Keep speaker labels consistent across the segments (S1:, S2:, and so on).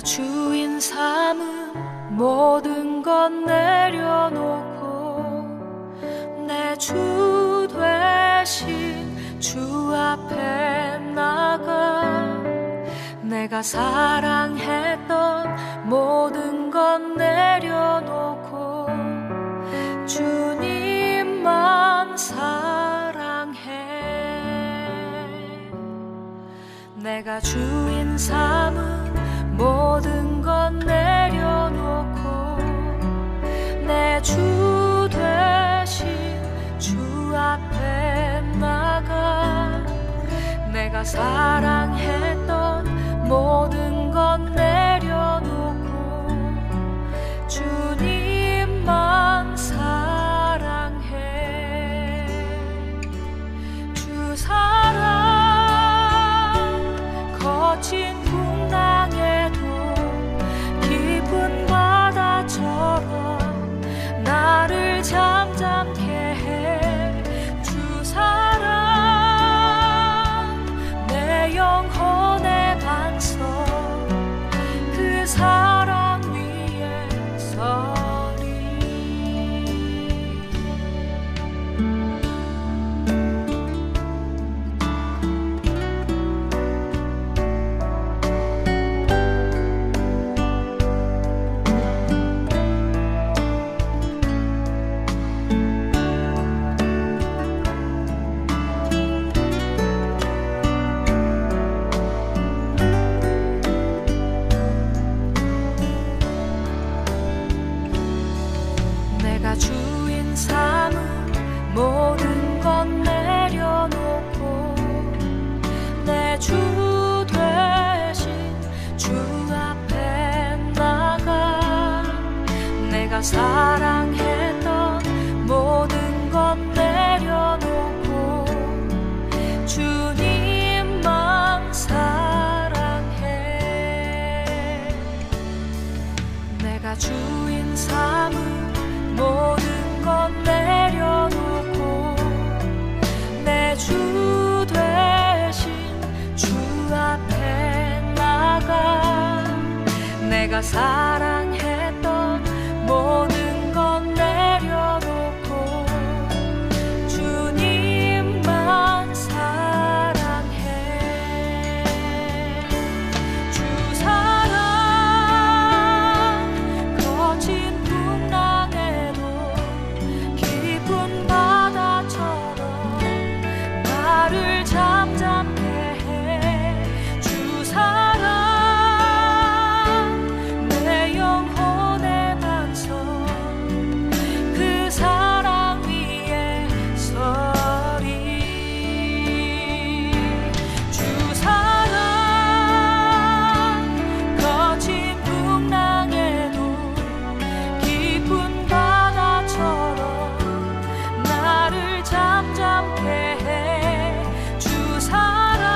S1: 주인 삼은 모든 것 내려놓고 내 주 되신 주 앞에 나가 내가 사랑했던 모든 것 내려놓고 주님만 사랑해. 내가 주인 삼은 모든 것 내려놓고 내 주 되신 주 앞에 나가 내가 사랑했던 모든 것 내려놓고 주님만 사랑해. 주 사랑 거친 풍랑에도 깊은 바다처럼 나를 잠잠케 해. 주 사랑 내 영혼의 반석 그 사랑 위에 서리. 내가 주인 삼은 모든 것 내려놓고 내 주 되신 주 앞에 나가 내가 사랑했던 모든 것 내려놓고 주님만 사랑해. 내가 주인 삼은 모든 것 내려놓고 내 주 되신 주 앞에 나가 내가 사랑했던 모든 것 내려놓고 주님만 사랑해. 주 사랑 거친 풍랑에도 깊은 바다처럼 나를 잠잠케 해. 주 사랑 내 영혼의 반석 그 사랑 위에 서리. 주 사랑 거친 풍랑에도 깊은 바다처럼 나를 잠잠케 해. 주 사랑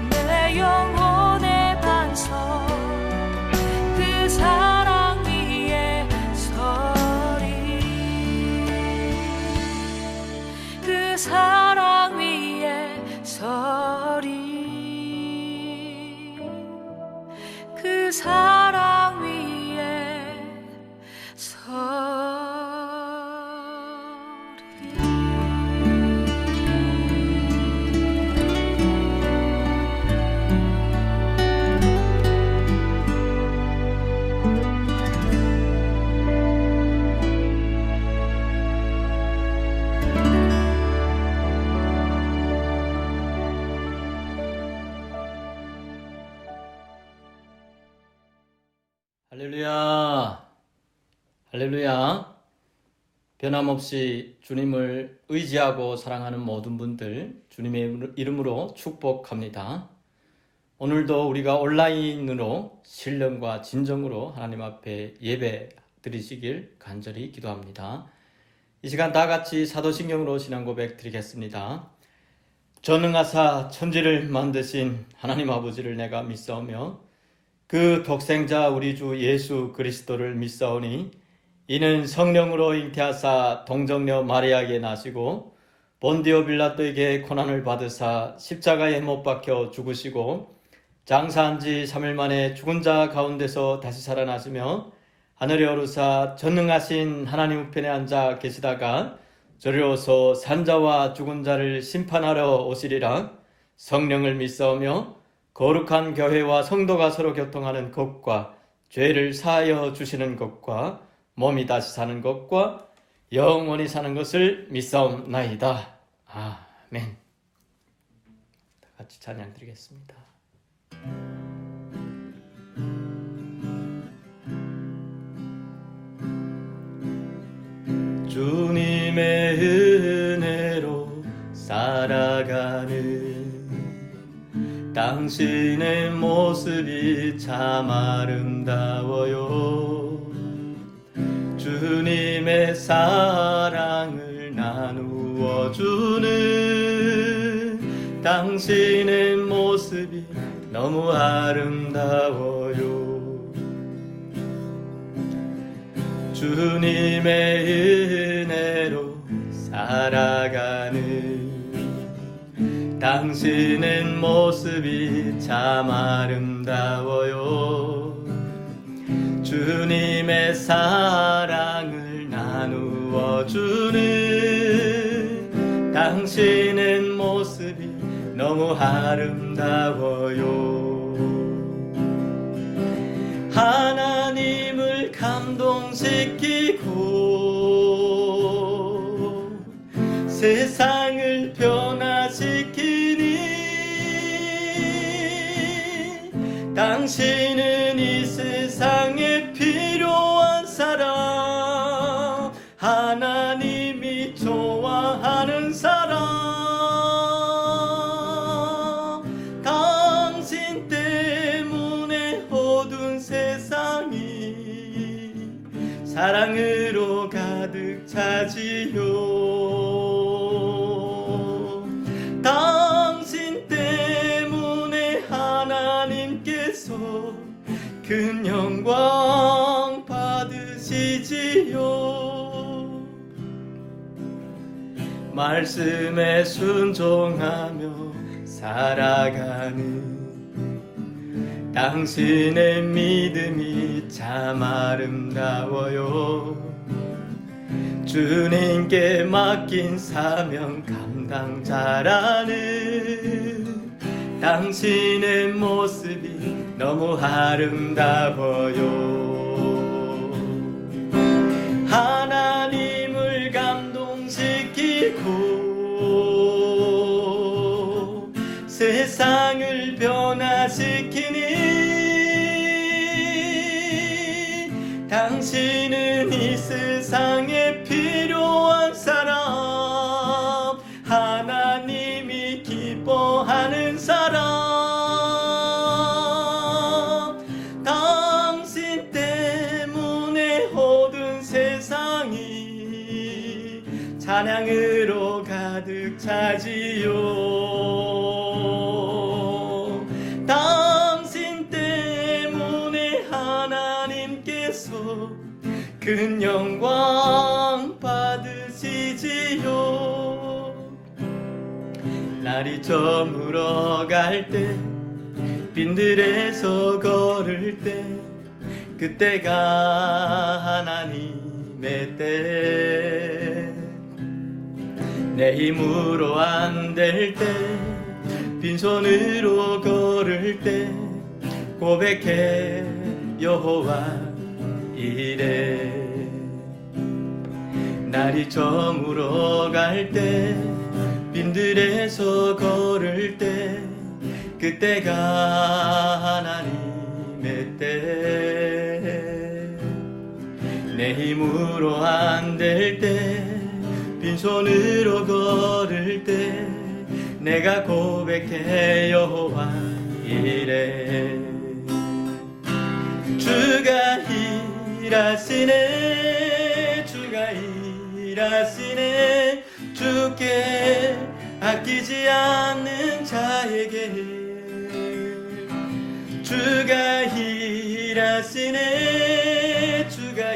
S1: 내 영혼의 반석 그 사랑 위에 서리. 그 사랑 위에 서리. 그 사랑 위에 서리.
S2: 할렐루야, 할렐루야. 변함없이 주님을 의지하고 사랑하는 모든 분들 주님의 이름으로 축복합니다. 오늘도 우리가 온라인으로 신령과 진정으로 하나님 앞에 예배 드리시길 간절히 기도합니다. 이 시간 다 같이 사도신경으로 신앙 고백 드리겠습니다. 전능하사 천지를 만드신 하나님 아버지를 내가 믿사오며 그 독생자 우리 주 예수 그리스도를 믿사오니 이는 성령으로 잉태하사 동정녀 마리아에게 나시고 본디오 빌라도에게 고난을 받으사 십자가에 못 박혀 죽으시고 장사한 지 3일 만에 죽은 자 가운데서 다시 살아나시며 하늘에 오르사 전능하신 하나님 우편에 앉아 계시다가 저리로서 산자와 죽은 자를 심판하러 오시리라. 성령을 믿사오며 거룩한 교회와 성도가 서로 교통하는 것과 죄를 사하여 주시는 것과 몸이 다시 사는 것과 영원히 사는 것을 믿사옵나이다. 아멘. 다 같이 찬양 드리겠습니다. 주님의 은혜로 살아가는 당신의 모습이 참 아름다워요. 주님의 사랑을 나누어 주는 당신의 모습이 너무 아름다워요. 주님의 은혜로 살아가는 당신의 모습이 참 아름다워요. 주님의 사랑을 나누어 주는 당신의 모습이 너무 아름다워요. 하나님을 감동시키고 세상을 변화시키니 당신은 이 세상에 필요한 사람, 하나님이 좋아하는 사람, 당신 때문에 어두운 세상이 사랑으로 가득 차지요. 당신 때문에 하나님께서 큰 영광 받으시지요. 말씀에 순종하며 살아가는 당신의 믿음이 참 아름다워요. 주님께 맡긴 사명 감당자라는 당신의 모습이 너무 아름다워요. 하나님을 감동시키고 세상을 변화시키니 당신은 이 세상에 필요한 사람, 하나님이 기뻐하는 사람, 당신 때문에 어두운 세상이 찬양으로 가득 차지요. 당신 때문에 하나님께서 큰 영광 받으시지요. 날이 저물어 갈 때 빈들에서 걸을 때 그때가 하나님의 때. 내 힘으로 안 될 때 빈손으로 걸을 때 고백해 여호와 이래. 날이 저물어 갈 때 빈들에서 걸을 때 그때가 하나님의 때. 내 힘으로 안 될 때 빈손으로 걸을 때 내가 고백해 여호와 이래. 주가 일하시네, 주가 일하시네. 주께 아끼지 않는 자에게 주가 일하시네, 주가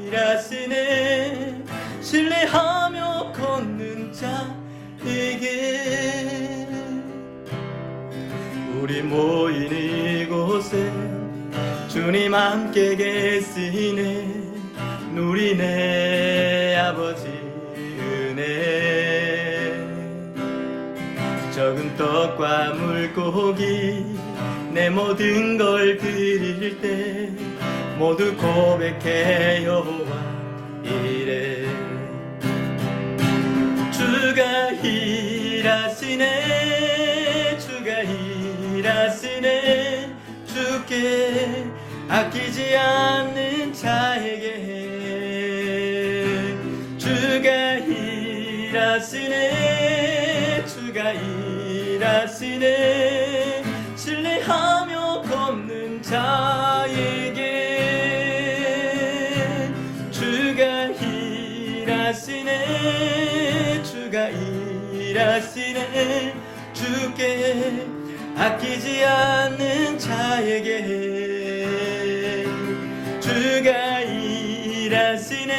S2: 일하시네. 신뢰하며 걷는 자에게 우리 모인 이곳에 주님 함께 계시네. 누리네 아버지 은혜. 적은 떡과 물고기 내 모든 걸 드릴 때 모두 고백해 여호와 이래. 주가 일하시네. 주가 일하시네. 주께 아끼지 않는 자에게 주가 일하시네. 주가 일하시네. 신뢰하며 걷는 자에게 주가 일하시네. 주가 일하시네. 주께 아끼지 않는 자에게 주가 일하시네.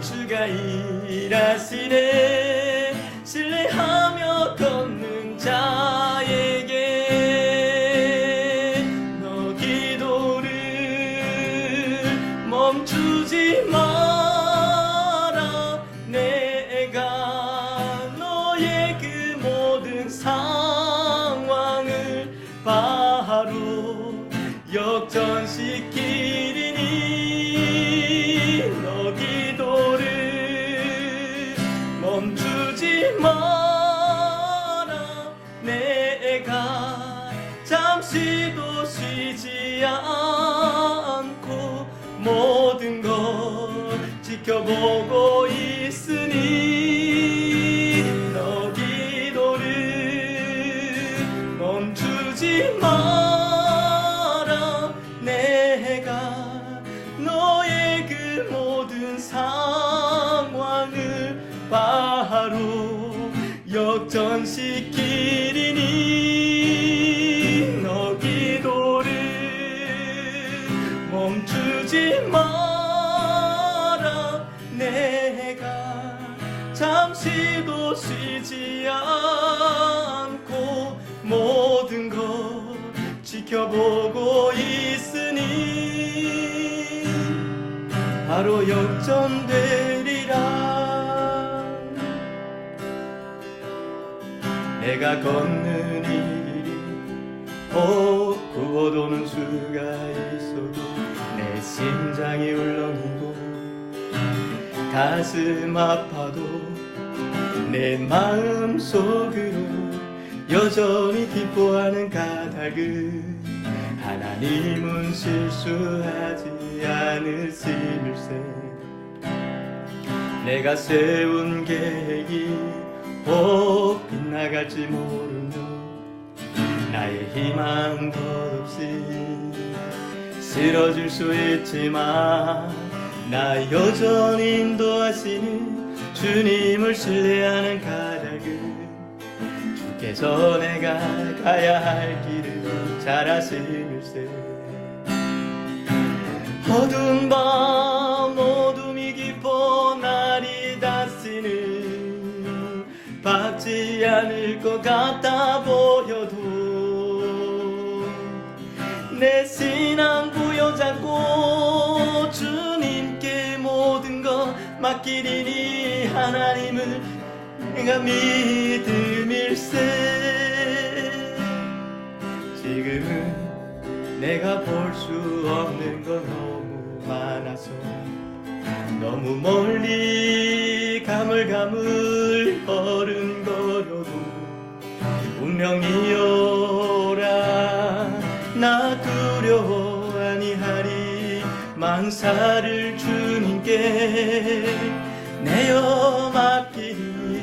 S2: 주가 일하시네. 신뢰하며 걷는 자에게 너 기도를 멈추지 마라. 내가 너의 그 모든 상황을 바로 역전시키리니 너 기도를 멈추지 마라. 내가 잠시도 쉬지 않고 모든 걸 지켜보고 있으니 너 기도를 멈추지 마라. 내가 너의 그 모든 상황을 바로 역전시키리니 너 기도를 멈추지 마라. 내가 잠시도 쉬지 않고 모든 걸 지켜보고 있으니 바로 역전되리라. 내가 걷는 이 길이 구워도는 수가 있어도 내 심장이 울렁이고 가슴 아파도 내 마음 속으로 여전히 기뻐하는 까닭은 하나님은 실수하지 않으심일세. 내가 세운 계획이 빗나갈지 모르며 나의 희망 덧없이 쓰러질 수 있지만 나 여전히 인도하시는 주님을 신뢰하는 까닭은 주께서 내가 가야 할 길을 잘 아심일세. 어두운 밤 어둠이 깊어 날이 닫히는 밝지 않을 것 같아 보여도 내 신앙 부여잡고 주님께 모든 것 맡기리니 하나님을 내가 믿음일세. 지금은 내가 볼 수 없는 건 너무 많아서 너무 멀리 가물가물 걸음걸어도 운명이여라 나 두려워 아니하리. 만사를 주님께 내어 맡기니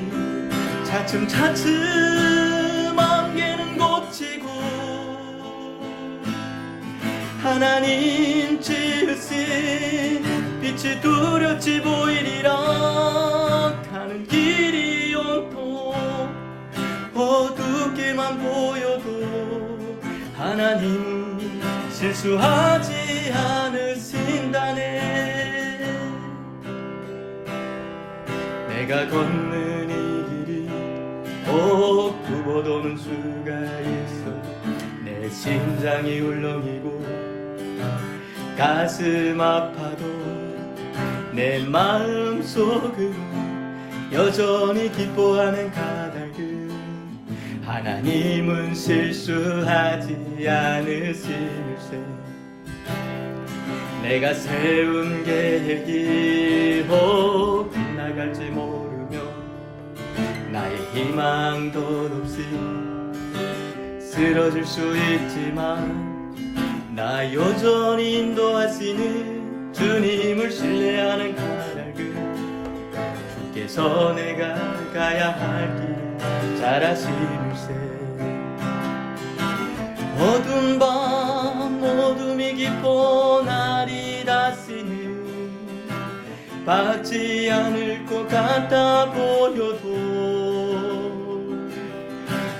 S2: 차츰차츰 안개는 걷히고 하나님 지으신 빛이 뚜렷이 보이리라. 가는 길이 온통 어둡게만 보여도 하나님은 실수하지 않으신다네. 내가 걷는 이 길이 굽어도는 수가 있어 내 심장이 울렁이고 가슴 아파도 내 마음속으로 여전히 기뻐하는 까닭은 하나님은 실수하지 않으심일세. 내가 세운 계획이 빗나갈지 모르며 나의 희망도 없이 쓰러질 수 있지만 나 여전히 인도하시는 주님을 신뢰하는 까닭은 주께서 내가 가야 할 길 잘 아심일세. 어두운 밤 어둠이 깊어 날이 닿으니 받지 않을 것 같아 보여도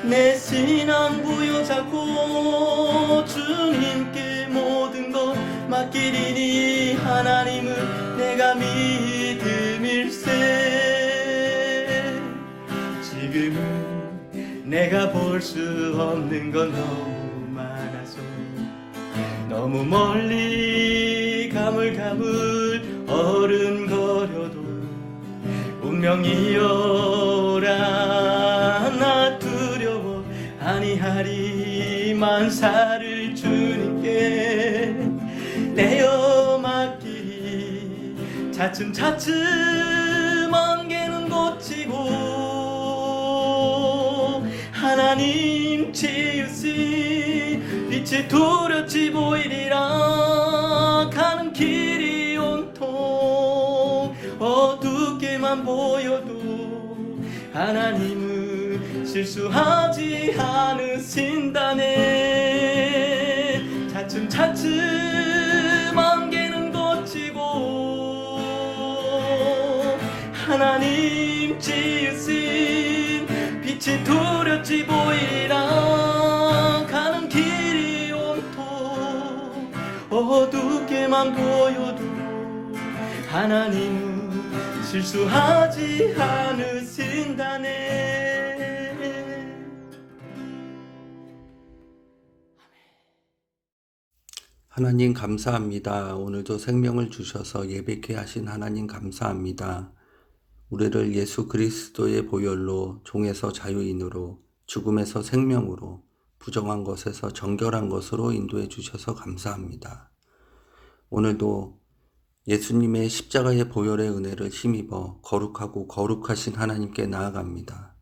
S2: 내 신앙 부여잡고 주님께 모든 것 맡기리니 하나님은 내가 믿음일세. 지금은 내가 볼 수 없는 건 너무 많아서 너무 멀리 가물가물 어른거려도 운명이여라 나 두려워 아니하리만 살을 주님께 내어 맡기리. 차츰차츰 안개는 걷히고 하나님 지으신 빛이 두렵지 보이리라. 가는 길이 온통 어둡게만 보여도 하나님은 실수하지 않으신다네. 차츰차츰 안개는 걷히고 하나님 지으신 빛이 두렵지 보이리라. 가는 길이 온통 어둡게만 보여도 하나님은 실수하지 않으신다네.
S3: 하나님 감사합니다. 오늘도 생명을 주셔서 예배케 하신 하나님 감사합니다. 우리를 예수 그리스도의 보혈로 종에서 자유인으로 죽음에서 생명으로 부정한 것에서 정결한 것으로 인도해 주셔서 감사합니다. 오늘도 예수님의 십자가의 보혈의 은혜를 힘입어 거룩하고 거룩하신 하나님께 나아갑니다.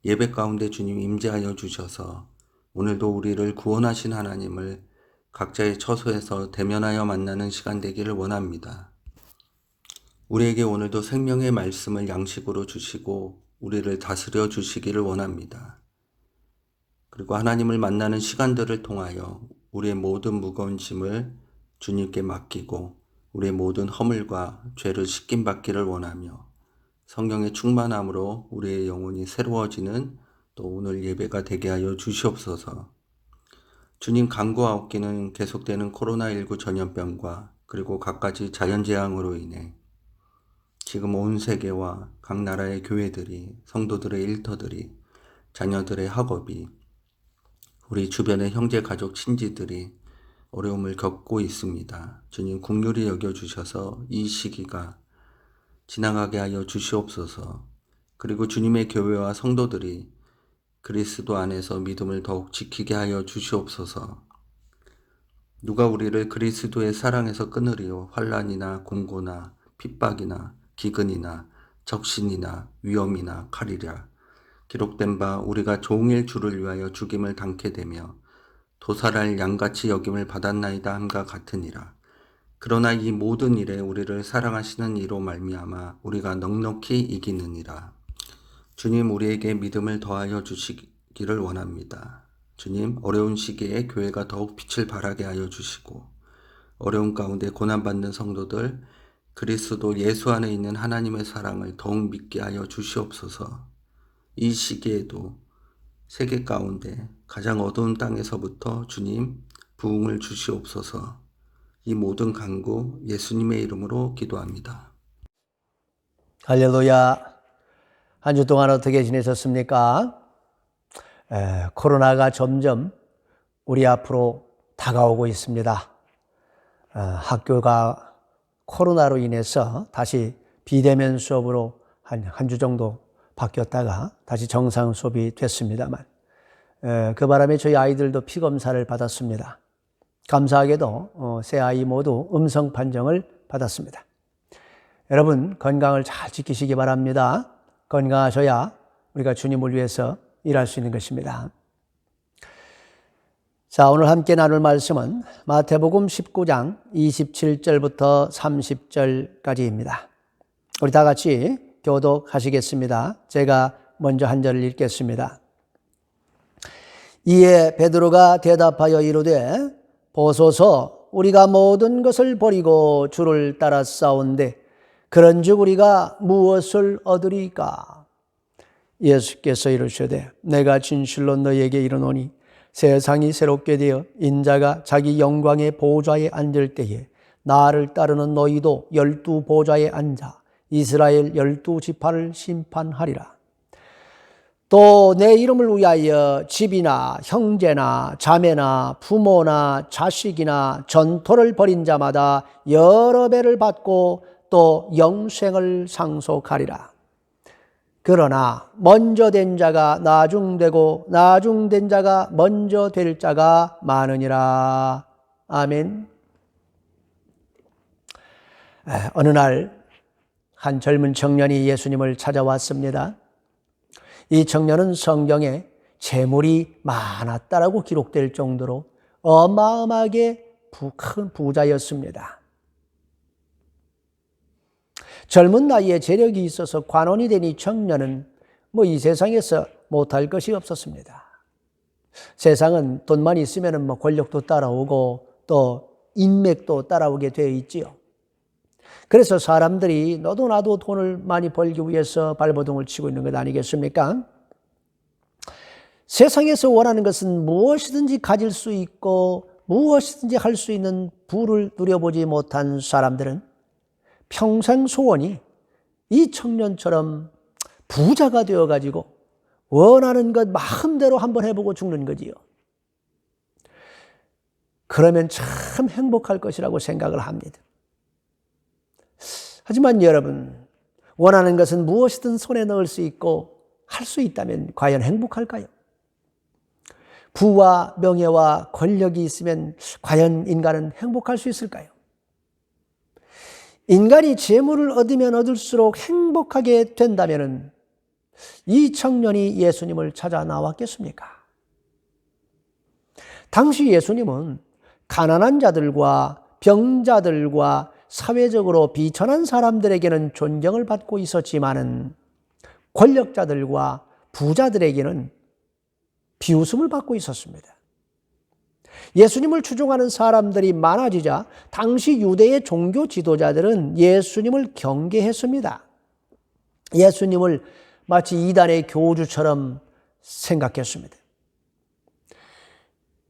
S3: 예배 가운데 주님 임재하여 주셔서 오늘도 우리를 구원하신 하나님을 각자의 처소에서 대면하여 만나는 시간 되기를 원합니다. 우리에게 오늘도 생명의 말씀을 양식으로 주시고 우리를 다스려 주시기를 원합니다. 그리고 하나님을 만나는 시간들을 통하여 우리의 모든 무거운 짐을 주님께 맡기고 우리의 모든 허물과 죄를 씻김 받기를 원하며 성령의 충만함으로 우리의 영혼이 새로워지는 또 오늘 예배가 되게 하여 주시옵소서. 주님 간구하옵기는 계속되는 코로나19 전염병과 그리고 갖가지 자연재앙으로 인해 지금 온 세계와 각 나라의 교회들이, 성도들의 일터들이, 자녀들의 학업이, 우리 주변의 형제, 가족, 친지들이 어려움을 겪고 있습니다. 주님 긍휼히 여겨주셔서 이 시기가 지나가게 하여 주시옵소서. 그리고 주님의 교회와 성도들이 그리스도 안에서 믿음을 더욱 지키게 하여 주시옵소서. 누가 우리를 그리스도의 사랑에서 끊으리요? 환난이나 공고나 핍박이나 기근이나 적신이나 위험이나 칼이랴. 기록된 바 우리가 종일 주를 위하여 죽임을 당케 되며 도살할 양같이 여김을 받았나이다 함과 같으니라. 그러나 이 모든 일에 우리를 사랑하시는 이로 말미암아 우리가 넉넉히 이기느니라. 주님 우리에게 믿음을 더하여 주시기를 원합니다. 주님 어려운 시기에 교회가 더욱 빛을 발하게 하여 주시고 어려운 가운데 고난받는 성도들 그리스도 예수 안에 있는 하나님의 사랑을 더욱 믿게 하여 주시옵소서. 이 시기에도 세계 가운데 가장 어두운 땅에서부터 주님 부흥을 주시옵소서. 이 모든 간구 예수님의 이름으로 기도합니다.
S4: 할렐루야. 한 주 동안 어떻게 지내셨습니까? 코로나가 점점 우리 앞으로 다가오고 있습니다. 학교가 코로나로 인해서 다시 비대면 수업으로 한 주 정도 바뀌었다가 다시 정상 수업이 됐습니다만, 그 바람에 저희 아이들도 피검사를 받았습니다. 감사하게도 세 아이 모두 음성 판정을 받았습니다. 여러분, 건강을 잘 지키시기 바랍니다. 건강하셔야 우리가 주님을 위해서 일할 수 있는 것입니다. 자, 오늘 함께 나눌 말씀은 마태복음 19장 27절부터 30절까지입니다. 우리 다 같이 교독하시겠습니다. 제가 먼저 한 절을 읽겠습니다. 이에 베드로가 대답하여 이르되 보소서, 우리가 모든 것을 버리고 주를 따라 싸운데 그런즉 우리가 무엇을 얻으리까? 예수께서 이르시되 내가 진실로 너희에게 이르노니 세상이 새롭게 되어 인자가 자기 영광의 보좌에 앉을 때에 나를 따르는 너희도 12 보좌에 앉아 이스라엘 12 지파를 심판하리라. 또 내 이름을 위하여 집이나 형제나 자매나 부모나 자식이나 전토를 벌인 자마다 여러 배를 받고 또 영생을 상속하리라. 그러나 먼저 된 자가 나중되고 나중된 자가 먼저 될 자가 많으니라. 아멘. 어느 날 한 젊은 청년이 예수님을 찾아왔습니다. 이 청년은 성경에 재물이 많았다라고 기록될 정도로 어마어마하게 큰 부자였습니다. 젊은 나이에 재력이 있어서 관원이 된 이 청년은 이 세상에서 못할 것이 없었습니다. 세상은 돈만 있으면 권력도 따라오고 또 인맥도 따라오게 되어 있지요. 그래서 사람들이 너도 나도 돈을 많이 벌기 위해서 발버둥을 치고 있는 것 아니겠습니까? 세상에서 원하는 것은 무엇이든지 가질 수 있고 무엇이든지 할 수 있는 부를 누려보지 못한 사람들은 평생 소원이 이 청년처럼 부자가 되어가지고 원하는 것 마음대로 한번 해보고 죽는 거지요. 그러면 참 행복할 것이라고 생각을 합니다. 하지만 여러분, 원하는 것은 무엇이든 손에 넣을 수 있고 할 수 있다면 과연 행복할까요? 부와 명예와 권력이 있으면 과연 인간은 행복할 수 있을까요? 인간이 재물을 얻으면 얻을수록 행복하게 된다면 이 청년이 예수님을 찾아 나왔겠습니까? 당시 예수님은 가난한 자들과 병자들과 사회적으로 비천한 사람들에게는 존경을 받고 있었지만은 권력자들과 부자들에게는 비웃음을 받고 있었습니다. 예수님을 추종하는 사람들이 많아지자 당시 유대의 종교 지도자들은 예수님을 경계했습니다. 예수님을 마치 이단의 교주처럼 생각했습니다.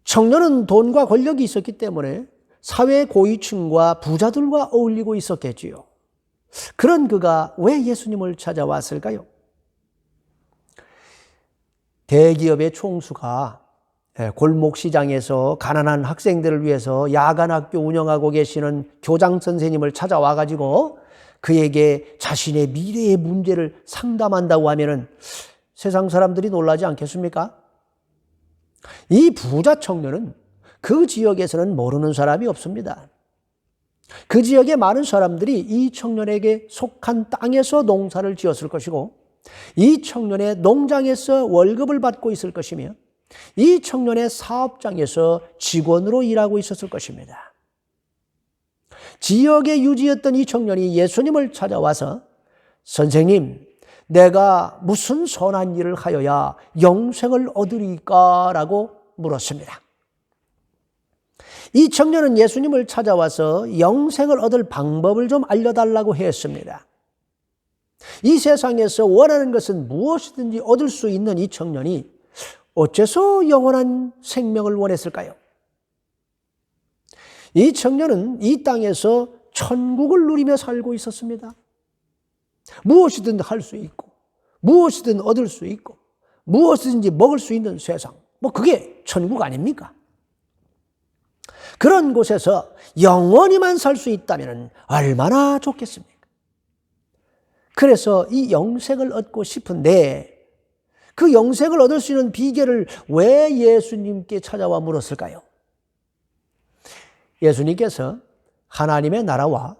S4: 청년은 돈과 권력이 있었기 때문에 사회 고위층과 부자들과 어울리고 있었겠지요. 그런 그가 왜 예수님을 찾아왔을까요? 대기업의 총수가 골목시장에서 가난한 학생들을 위해서 야간학교 운영하고 계시는 교장 선생님을 찾아와가지고 그에게 자신의 미래의 문제를 상담한다고 하면은 세상 사람들이 놀라지 않겠습니까? 이 부자 청년은 그 지역에서는 모르는 사람이 없습니다. 그 지역의 많은 사람들이 이 청년에게 속한 땅에서 농사를 지었을 것이고 이 청년의 농장에서 월급을 받고 있을 것이며 이 청년의 사업장에서 직원으로 일하고 있었을 것입니다. 지역에 유지였던 이 청년이 예수님을 찾아와서 선생님, 내가 무슨 선한 일을 하여야 영생을 얻으리까? 라고 물었습니다. 이 청년은 예수님을 찾아와서 영생을 얻을 방법을 좀 알려달라고 했습니다. 이 세상에서 원하는 것은 무엇이든지 얻을 수 있는 이 청년이 어째서 영원한 생명을 원했을까요? 이 청년은 이 땅에서 천국을 누리며 살고 있었습니다. 무엇이든 할 수 있고 무엇이든 얻을 수 있고 무엇이든지 먹을 수 있는 세상, 그게 천국 아닙니까? 그런 곳에서 영원히만 살 수 있다면 얼마나 좋겠습니까? 그래서 이 영생을 얻고 싶은데 그 영생을 얻을 수 있는 비결을 왜 예수님께 찾아와 물었을까요? 예수님께서 하나님의 나라와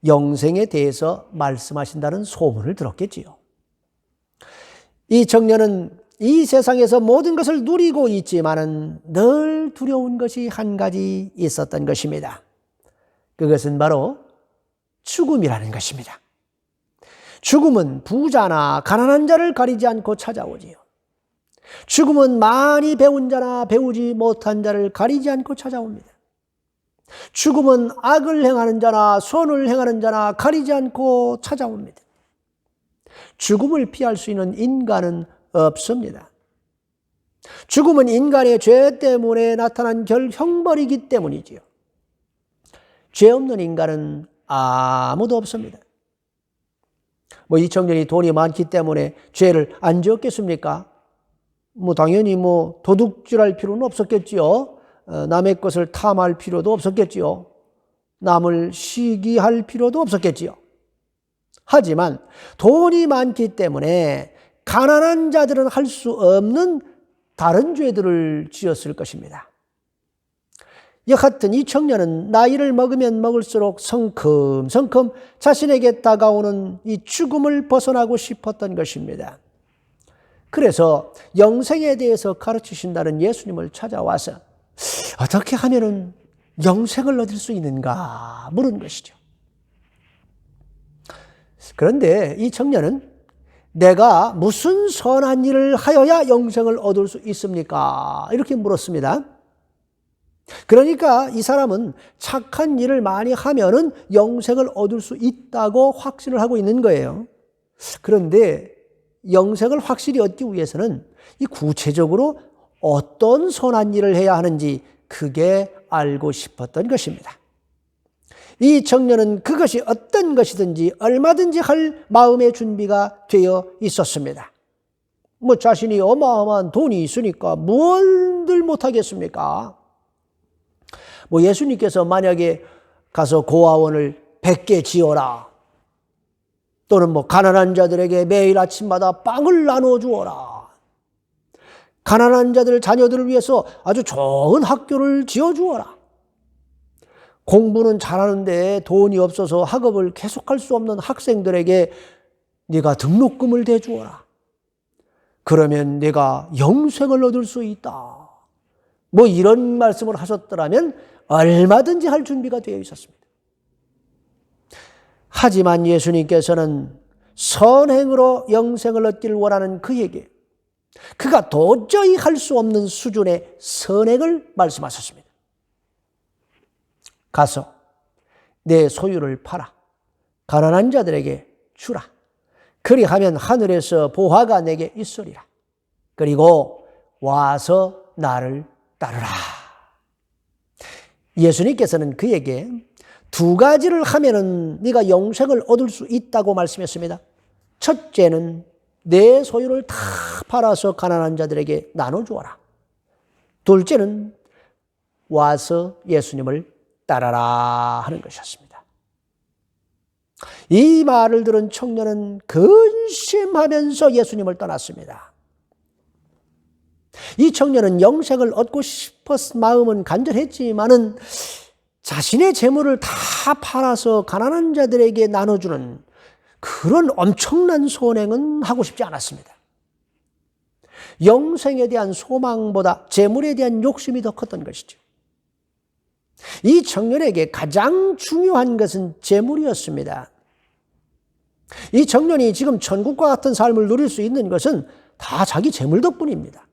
S4: 영생에 대해서 말씀하신다는 소문을 들었겠지요. 이 청년은 이 세상에서 모든 것을 누리고 있지만은 늘 두려운 것이 한 가지 있었던 것입니다. 그것은 바로 죽음이라는 것입니다. 죽음은 부자나 가난한 자를 가리지 않고 찾아오지요. 죽음은 많이 배운 자나 배우지 못한 자를 가리지 않고 찾아옵니다. 죽음은 악을 행하는 자나 선을 행하는 자나 가리지 않고 찾아옵니다. 죽음을 피할 수 있는 인간은 없습니다. 죽음은 인간의 죄 때문에 나타난 형벌이기 때문이지요. 죄 없는 인간은 아무도 없습니다. 이 청년이 돈이 많기 때문에 죄를 안 지었겠습니까? 당연히 도둑질할 필요는 없었겠지요. 남의 것을 탐할 필요도 없었겠지요. 남을 시기할 필요도 없었겠지요. 하지만 돈이 많기 때문에 가난한 자들은 할 수 없는 다른 죄들을 지었을 것입니다. 여하튼 이 청년은 나이를 먹으면 먹을수록 성큼성큼 자신에게 다가오는 이 죽음을 벗어나고 싶었던 것입니다. 그래서 영생에 대해서 가르치신다는 예수님을 찾아와서 어떻게 하면은 영생을 얻을 수 있는가 물은 것이죠. 그런데 이 청년은 내가 무슨 선한 일을 하여야 영생을 얻을 수 있습니까? 이렇게 물었습니다. 그러니까 이 사람은 착한 일을 많이 하면은 영생을 얻을 수 있다고 확신을 하고 있는 거예요. 그런데 영생을 확실히 얻기 위해서는 이 구체적으로 어떤 선한 일을 해야 하는지 그게 알고 싶었던 것입니다. 이 청년은 그것이 어떤 것이든지 얼마든지 할 마음의 준비가 되어 있었습니다. 자신이 어마어마한 돈이 있으니까 뭘들 못하겠습니까? 예수님께서 만약에 가서 고아원을 100개 지어라, 또는 가난한 자들에게 매일 아침마다 빵을 나눠주어라, 가난한 자들 자녀들을 위해서 아주 좋은 학교를 지어주어라, 공부는 잘하는데 돈이 없어서 학업을 계속할 수 없는 학생들에게 네가 등록금을 대주어라, 그러면 네가 영생을 얻을 수 있다, 이런 말씀을 하셨더라면 얼마든지 할 준비가 되어 있었습니다. 하지만 예수님께서는 선행으로 영생을 얻기를 원하는 그에게 그가 도저히 할 수 없는 수준의 선행을 말씀하셨습니다. 가서 내 소유를 팔아 가난한 자들에게 주라. 그리하면 하늘에서 보화가 내게 있으리라. 그리고 와서 나를 따르라. 예수님께서는 그에게 두 가지를 하면은 네가 영생을 얻을 수 있다고 말씀했습니다. 첫째는 내 소유를 다 팔아서 가난한 자들에게 나눠주어라. 둘째는 와서 예수님을 따라라 하는 것이었습니다. 이 말을 들은 청년은 근심하면서 예수님을 떠났습니다. 이 청년은 영생을 얻고 싶었 마음은 간절했지만은 자신의 재물을 다 팔아서 가난한 자들에게 나눠주는 그런 엄청난 선행은 하고 싶지 않았습니다. 영생에 대한 소망보다 재물에 대한 욕심이 더 컸던 것이죠. 이 청년에게 가장 중요한 것은 재물이었습니다. 이 청년이 지금 천국과 같은 삶을 누릴 수 있는 것은 다 자기 재물 덕분입니다.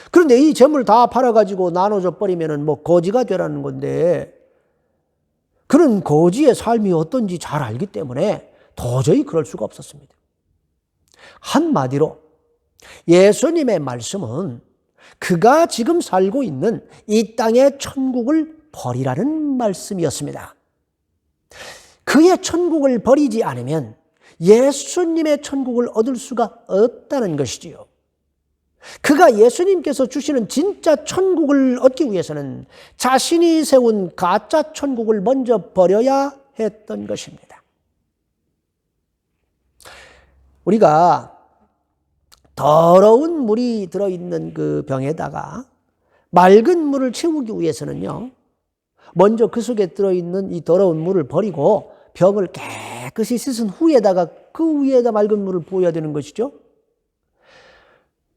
S4: 그런데 이 재물 다 팔아가지고 나눠줘 버리면은 거지가 되라는 건데, 그런 거지의 삶이 어떤지 잘 알기 때문에 도저히 그럴 수가 없었습니다. 한마디로 예수님의 말씀은 그가 지금 살고 있는 이 땅의 천국을 버리라는 말씀이었습니다. 그의 천국을 버리지 않으면 예수님의 천국을 얻을 수가 없다는 것이지요. 그가 예수님께서 주시는 진짜 천국을 얻기 위해서는 자신이 세운 가짜 천국을 먼저 버려야 했던 것입니다. 우리가 더러운 물이 들어있는 그 병에다가 맑은 물을 채우기 위해서는요, 먼저 그 속에 들어있는 이 더러운 물을 버리고 병을 깨끗이 씻은 후에다가 그 위에다 맑은 물을 부어야 되는 것이죠.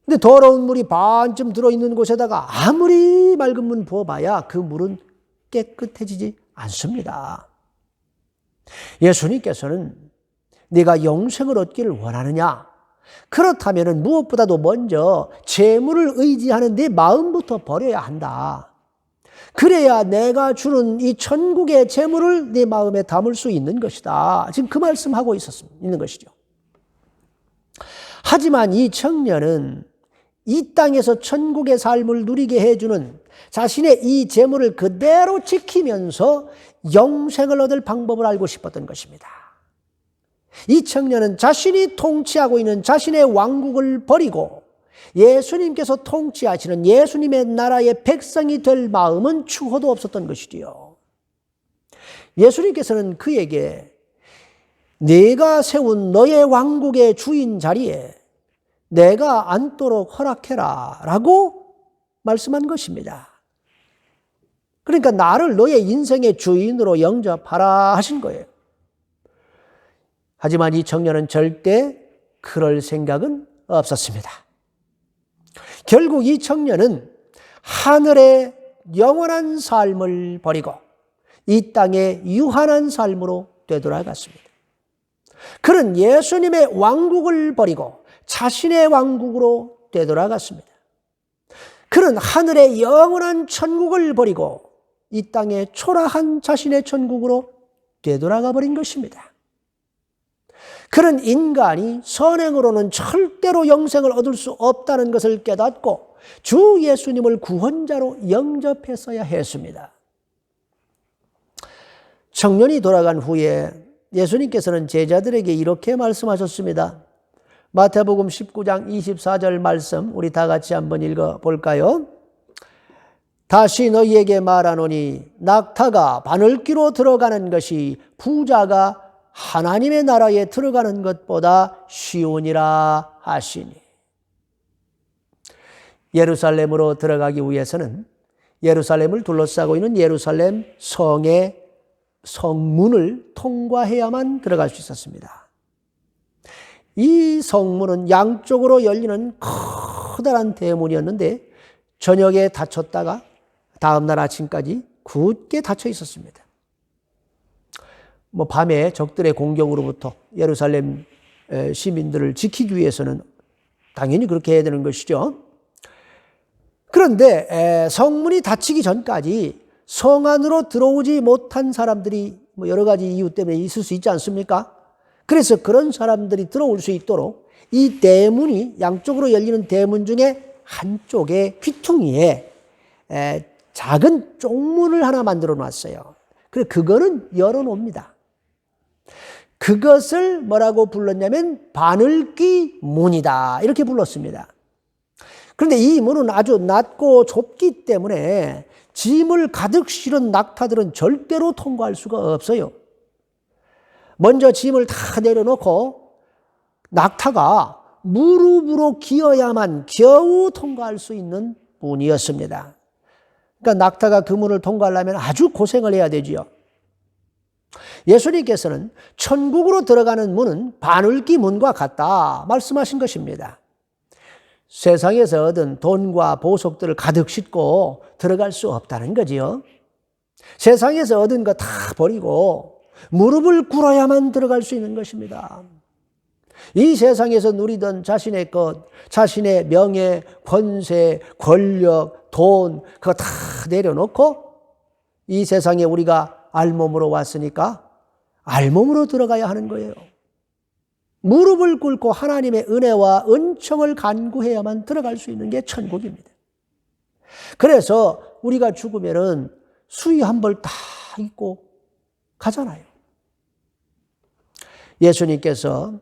S4: 근데 더러운 물이 반쯤 들어있는 곳에다가 아무리 맑은 물 부어봐야 그 물은 깨끗해지지 않습니다. 예수님께서는 네가 영생을 얻기를 원하느냐? 그렇다면 무엇보다도 먼저 재물을 의지하는 네 마음부터 버려야 한다. 그래야 내가 주는 이 천국의 재물을 네 마음에 담을 수 있는 것이다. 지금 그 말씀하고 있는 것이죠. 하지만 이 청년은 이 땅에서 천국의 삶을 누리게 해주는 자신의 이 재물을 그대로 지키면서 영생을 얻을 방법을 알고 싶었던 것입니다. 이 청년은 자신이 통치하고 있는 자신의 왕국을 버리고 예수님께서 통치하시는 예수님의 나라의 백성이 될 마음은 추호도 없었던 것이지요. 예수님께서는 그에게 네가 세운 너의 왕국의 주인 자리에 내가 앉도록 허락해라 라고 말씀한 것입니다. 그러니까 나를 너의 인생의 주인으로 영접하라 하신 거예요. 하지만 이 청년은 절대 그럴 생각은 없었습니다. 결국 이 청년은 하늘의 영원한 삶을 버리고 이 땅의 유한한 삶으로 되돌아갔습니다. 그는 예수님의 왕국을 버리고 자신의 왕국으로 되돌아갔습니다. 그는 하늘의 영원한 천국을 버리고 이 땅의 초라한 자신의 천국으로 되돌아가 버린 것입니다. 그는 인간이 선행으로는 절대로 영생을 얻을 수 없다는 것을 깨닫고 주 예수님을 구원자로 영접했어야 했습니다. 청년이 돌아간 후에 예수님께서는 제자들에게 이렇게 말씀하셨습니다. 마태복음 19장 24절 말씀 우리 다 같이 한번 읽어볼까요? 다시 너희에게 말하노니 낙타가 바늘귀로 들어가는 것이 부자가 하나님의 나라에 들어가는 것보다 쉬우니라 하시니. 예루살렘으로 들어가기 위해서는 예루살렘을 둘러싸고 있는 예루살렘 성의 성문을 통과해야만 들어갈 수 있었습니다. 이 성문은 양쪽으로 열리는 커다란 대문이었는데 저녁에 닫혔다가 다음날 아침까지 굳게 닫혀 있었습니다. 밤에 적들의 공격으로부터 예루살렘 시민들을 지키기 위해서는 당연히 그렇게 해야 되는 것이죠. 그런데 성문이 닫히기 전까지 성 안으로 들어오지 못한 사람들이 여러 가지 이유 때문에 있을 수 있지 않습니까? 그래서 그런 사람들이 들어올 수 있도록 이 대문이 양쪽으로 열리는 대문 중에 한쪽에 귀퉁이에 작은 쪽문을 하나 만들어 놨어요. 그래서 그거는 열어놓습니다. 그것을 뭐라고 불렀냐면 바늘귀 문이다 이렇게 불렀습니다. 그런데 이 문은 아주 낮고 좁기 때문에 짐을 가득 실은 낙타들은 절대로 통과할 수가 없어요. 먼저 짐을 다 내려놓고 낙타가 무릎으로 기어야만 겨우 통과할 수 있는 문이었습니다. 그러니까 낙타가 그 문을 통과하려면 아주 고생을 해야 되지요. 예수님께서는 천국으로 들어가는 문은 바늘귀 문과 같다 말씀하신 것입니다. 세상에서 얻은 돈과 보석들을 가득 싣고 들어갈 수 없다는 거지요. 세상에서 얻은 거 다 버리고 무릎을 꿇어야만 들어갈 수 있는 것입니다. 이 세상에서 누리던 자신의 것, 자신의 명예, 권세, 권력, 돈 그거 다 내려놓고 이 세상에 우리가 알몸으로 왔으니까 알몸으로 들어가야 하는 거예요. 무릎을 꿇고 하나님의 은혜와 은총을 간구해야만 들어갈 수 있는 게 천국입니다. 그래서 우리가 죽으면은 수의 한 벌 다 입고 가잖아요. 예수님께서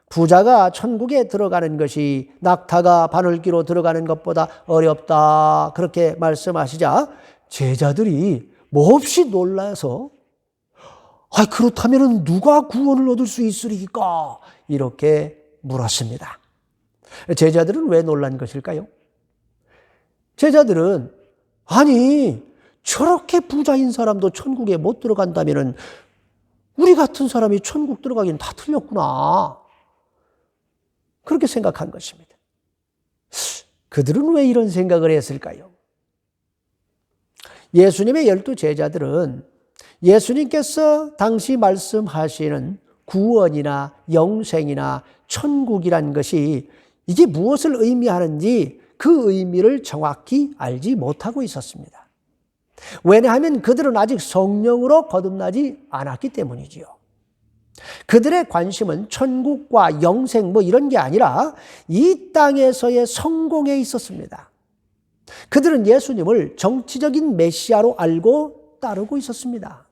S4: 부자가 천국에 들어가는 것이 낙타가 바늘귀로 들어가는 것보다 어렵다 그렇게 말씀하시자 제자들이 몹시 놀라서 그렇다면 누가 구원을 얻을 수 있으리까? 이렇게 물었습니다. 제자들은 왜 놀란 것일까요? 제자들은 저렇게 부자인 사람도 천국에 못 들어간다면 우리 같은 사람이 천국 들어가기는 다 틀렸구나. 그렇게 생각한 것입니다. 그들은 왜 이런 생각을 했을까요? 예수님의 12 제자들은 예수님께서 당시 말씀하시는 구원이나 영생이나 천국이란 것이 이게 무엇을 의미하는지 그 의미를 정확히 알지 못하고 있었습니다. 왜냐하면 그들은 아직 성령으로 거듭나지 않았기 때문이지요. 그들의 관심은 천국과 영생 이런 게 아니라 이 땅에서의 성공에 있었습니다. 그들은 예수님을 정치적인 메시아로 알고 따르고 있었습니다.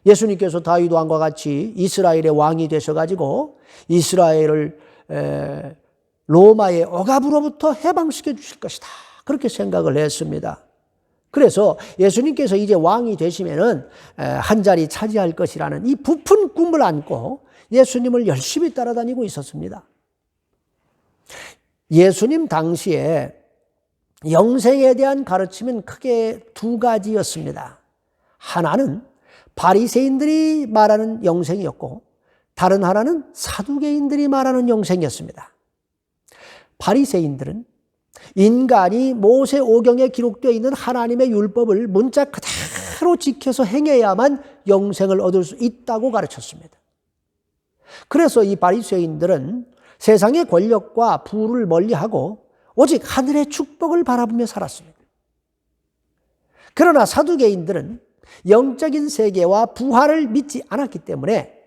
S4: 예수님께서 다윗 왕과 같이 이스라엘의 왕이 되셔가지고 이스라엘을 로마의 억압으로부터 해방시켜 주실 것이다. 그렇게 생각을 했습니다. 그래서 예수님께서 이제 왕이 되시면은 한 자리 차지할 것이라는 이 부푼 꿈을 안고 예수님을 열심히 따라다니고 있었습니다. 예수님 당시에 영생에 대한 가르침은 크게 두 가지였습니다. 하나는 바리새인들이 말하는 영생이었고 다른 하나는 사두개인들이 말하는 영생이었습니다. 바리새인들은 인간이 모세오경에 기록되어 있는 하나님의 율법을 문자 그대로 지켜서 행해야만 영생을 얻을 수 있다고 가르쳤습니다. 그래서 이 바리새인들은 세상의 권력과 부를 멀리하고 오직 하늘의 축복을 바라보며 살았습니다. 그러나 사두개인들은 영적인 세계와 부활을 믿지 않았기 때문에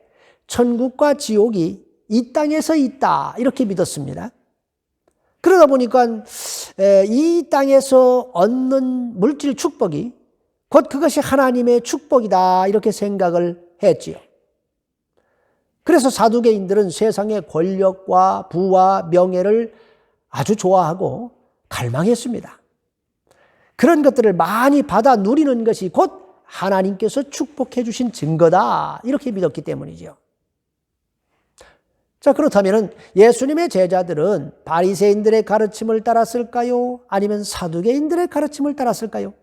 S4: 천국과 지옥이 이 땅에서 있다 이렇게 믿었습니다. 그러다 보니까 이 땅에서 얻는 물질 축복이 곧 그것이 하나님의 축복이다 이렇게 생각을 했지요. 그래서 사두개인들은 세상의 권력과 부와 명예를 아주 좋아하고 갈망했습니다. 그런 것들을 많이 받아 누리는 것이 곧 하나님께서 축복해 주신 증거다 이렇게 믿었기 때문이죠. 자, 그렇다면 예수님의 제자들은 바리새인들의 가르침을 따랐을까요? 아니면 사두개인들의 가르침을 따랐을까요?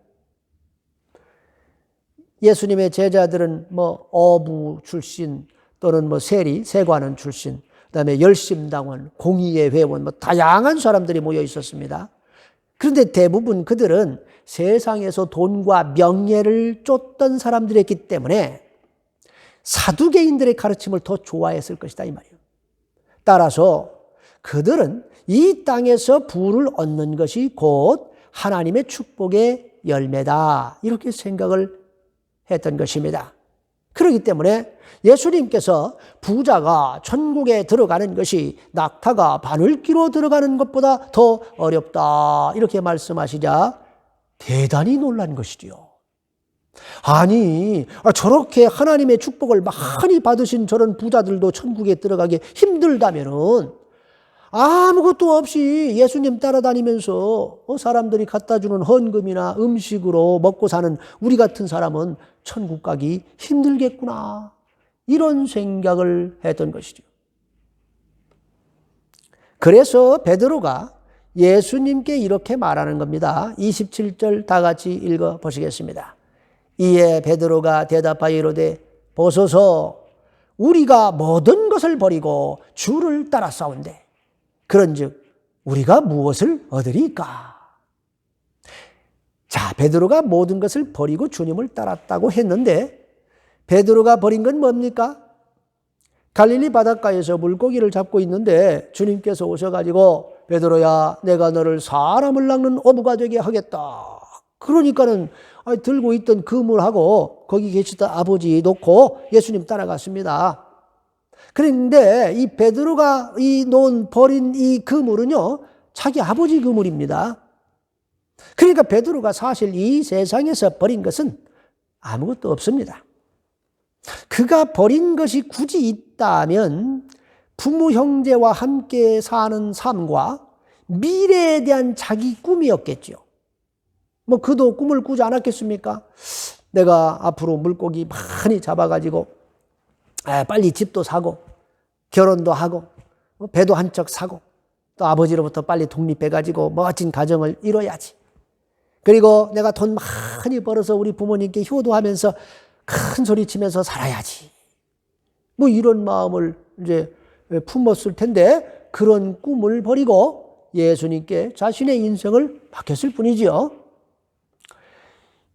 S4: 예수님의 제자들은 어부 출신 또는 세리, 세관원 출신, 그다음에 열심당원, 공의회 회원 다양한 사람들이 모여 있었습니다. 그런데 대부분 그들은 세상에서 돈과 명예를 쫓던 사람들이었기 때문에 사두개인들의 가르침을 더 좋아했을 것이다 이 말이에요. 따라서 그들은 이 땅에서 부를 얻는 것이 곧 하나님의 축복의 열매다 이렇게 생각을 했던 것입니다. 그렇기 때문에 예수님께서 부자가 천국에 들어가는 것이 낙타가 바늘귀로 들어가는 것보다 더 어렵다 이렇게 말씀하시자 대단히 놀란 것이지요. 저렇게 하나님의 축복을 많이 받으신 저런 부자들도 천국에 들어가기 힘들다면은 아무것도 없이 예수님 따라다니면서 사람들이 갖다 주는 헌금이나 음식으로 먹고 사는 우리 같은 사람은 천국 가기 힘들겠구나 이런 생각을 했던 것이죠. 그래서 베드로가 예수님께 이렇게 말하는 겁니다. 27절 다 같이 읽어 보시겠습니다. 이에 베드로가 대답하여 이르되 보소서 우리가 모든 것을 버리고 주를 따라싸운대 그런즉 우리가 무엇을 얻으리까? 자, 베드로가 모든 것을 버리고 주님을 따랐다고 했는데 베드로가 버린 건 뭡니까? 갈릴리 바닷가에서 물고기를 잡고 있는데 주님께서 오셔가지고 베드로야 내가 너를 사람을 낚는 어부가 되게 하겠다. 그러니까는 들고 있던 그물하고 거기 계시던 아버지 놓고 예수님 따라갔습니다. 그런데 이 베드로가 버린 이 그물은요 자기 아버지 그물입니다. 그러니까 베드로가 사실 이 세상에서 버린 것은 아무것도 없습니다. 그가 버린 것이 굳이 있다면 부모 형제와 함께 사는 삶과 미래에 대한 자기 꿈이었겠죠. 뭐 그도 꿈을 꾸지 않았겠습니까? 내가 앞으로 물고기 많이 잡아가지고 빨리 집도 사고 결혼도 하고 배도 한 척 사고 또 아버지로부터 빨리 독립해가지고 멋진 가정을 이뤄야지. 그리고 내가 돈 많이 벌어서 우리 부모님께 효도하면서 큰 소리 치면서 살아야지. 뭐 이런 마음을 이제 품었을 텐데 그런 꿈을 버리고 예수님께 자신의 인생을 맡겼을 뿐이지요.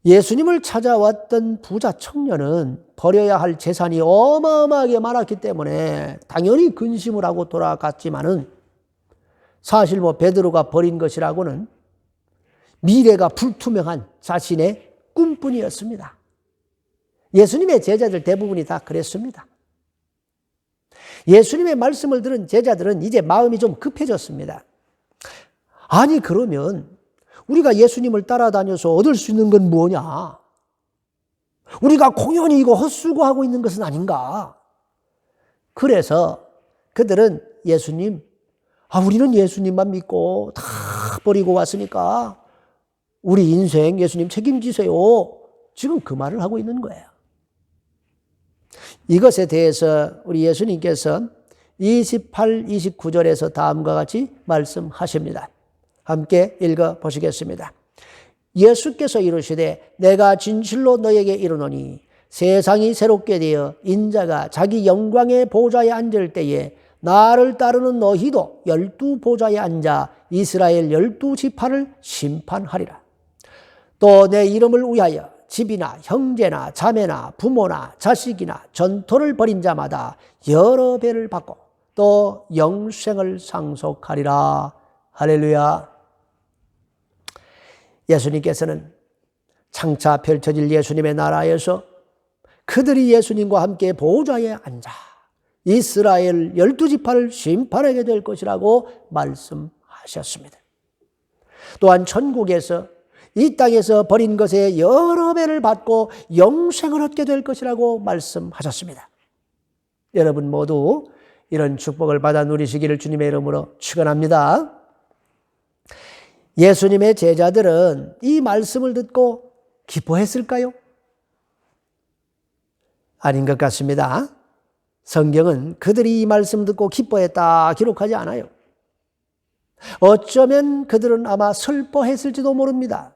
S4: 예수님을 찾아왔던 부자 청년은 버려야 할 재산이 어마어마하게 많았기 때문에 당연히 근심을 하고 돌아갔지만은 사실 뭐 베드로가 버린 것이라고는 미래가 불투명한 자신의 꿈뿐이었습니다. 예수님의 제자들 대부분이 다 그랬습니다. 예수님의 말씀을 들은 제자들은 이제 마음이 좀 급해졌습니다. 아니 그러면 우리가 예수님을 따라다녀서 얻을 수 있는 건 뭐냐? 우리가 공연히 이거 헛수고하고 있는 것은 아닌가? 그래서 그들은 예수님, 우리는 예수님만 믿고 다 버리고 왔으니까 우리 인생 예수님 책임지세요. 지금 그 말을 하고 있는 거예요. 이것에 대해서 우리 예수님께서 28, 29절에서 다음과 같이 말씀하십니다. 함께 읽어보시겠습니다. 예수께서 이르시되 내가 진실로 너에게 이르노니 세상이 새롭게 되어 인자가 자기 영광의 보좌에 앉을 때에 나를 따르는 너희도 12 보좌에 앉아 이스라엘 12지파를 심판하리라. 또 내 이름을 위하여 집이나 형제나 자매나 부모나 자식이나 전토를 벌인 자마다 여러 배를 받고 또 영생을 상속하리라. 할렐루야. 예수님께서는 장차 펼쳐질 예수님의 나라에서 그들이 예수님과 함께 보좌에 앉아 이스라엘 12지파를 심판하게 될 것이라고 말씀하셨습니다. 또한 천국에서 이 땅에서 버린 것에 여러 배를 받고 영생을 얻게 될 것이라고 말씀하셨습니다. 여러분 모두 이런 축복을 받아 누리시기를 주님의 이름으로 축원합니다. 예수님의 제자들은 이 말씀을 듣고 기뻐했을까요? 아닌 것 같습니다. 성경은 그들이 이 말씀 듣고 기뻐했다 기록하지 않아요. 어쩌면 그들은 아마 슬퍼했을지도 모릅니다.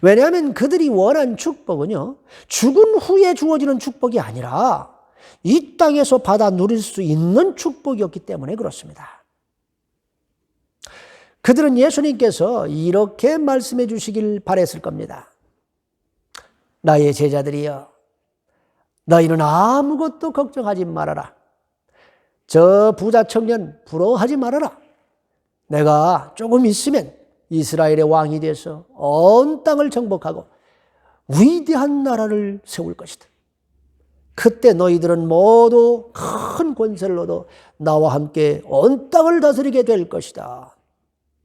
S4: 왜냐하면 그들이 원한 축복은요, 죽은 후에 주어지는 축복이 아니라 이 땅에서 받아 누릴 수 있는 축복이었기 때문에 그렇습니다. 그들은 예수님께서 이렇게 말씀해 주시길 바랬을 겁니다. 나의 제자들이여, 너희는 아무것도 걱정하지 말아라. 저 부자 청년 부러워하지 말아라. 내가 조금 있으면 이스라엘의 왕이 돼서 온 땅을 정복하고 위대한 나라를 세울 것이다. 그때 너희들은 모두 큰 권세를 얻어 나와 함께 온 땅을 다스리게 될 것이다.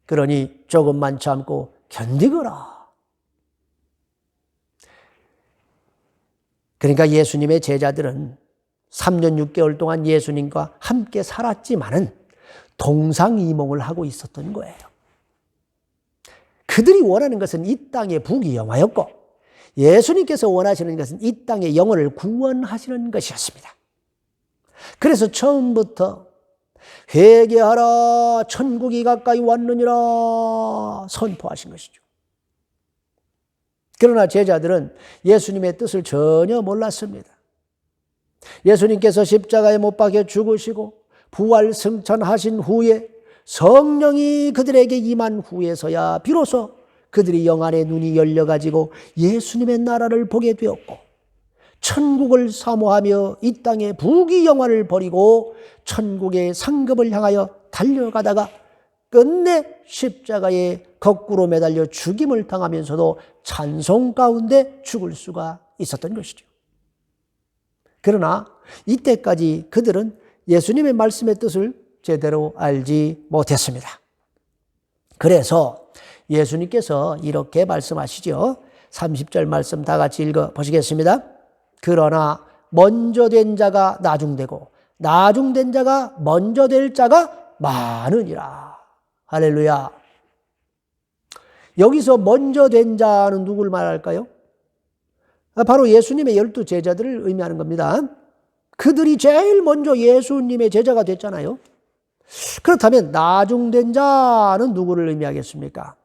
S4: 그러니 조금만 참고 견디거라. 그러니까 예수님의 제자들은 3년 6개월 동안 예수님과 함께 살았지만은 동상이몽을 하고 있었던 거예요. 그들이 원하는 것은 이 땅의 부귀영화였고 예수님께서 원하시는 것은 이 땅의 영혼을 구원하시는 것이었습니다. 그래서 처음부터 회개하라, 천국이 가까이 왔느니라 선포하신 것이죠. 그러나 제자들은 예수님의 뜻을 전혀 몰랐습니다. 예수님께서 십자가에 못 박혀 죽으시고 부활 승천하신 후에 성령이 그들에게 임한 후에서야 비로소 그들이 영안의 눈이 열려가지고 예수님의 나라를 보게 되었고 천국을 사모하며 이 땅의 부귀영화를 버리고 천국의 상급을 향하여 달려가다가 끝내 십자가에 거꾸로 매달려 죽임을 당하면서도 찬송 가운데 죽을 수가 있었던 것이죠. 그러나 이때까지 그들은 예수님의 말씀의 뜻을 제대로 알지 못했습니다. 그래서 예수님께서 이렇게 말씀하시죠. 30절 말씀 다 같이 읽어보시겠습니다. 그러나 먼저 된 자가 나중되고 나중된 자가 먼저 될 자가 많으니라. 할렐루야. 여기서 먼저 된 자는 누굴 말할까요? 바로 예수님의 12 제자들을 의미하는 겁니다. 그들이 제일 먼저 예수님의 제자가 됐잖아요. 그렇다면 나중된 자는 누구를 의미하겠습니까?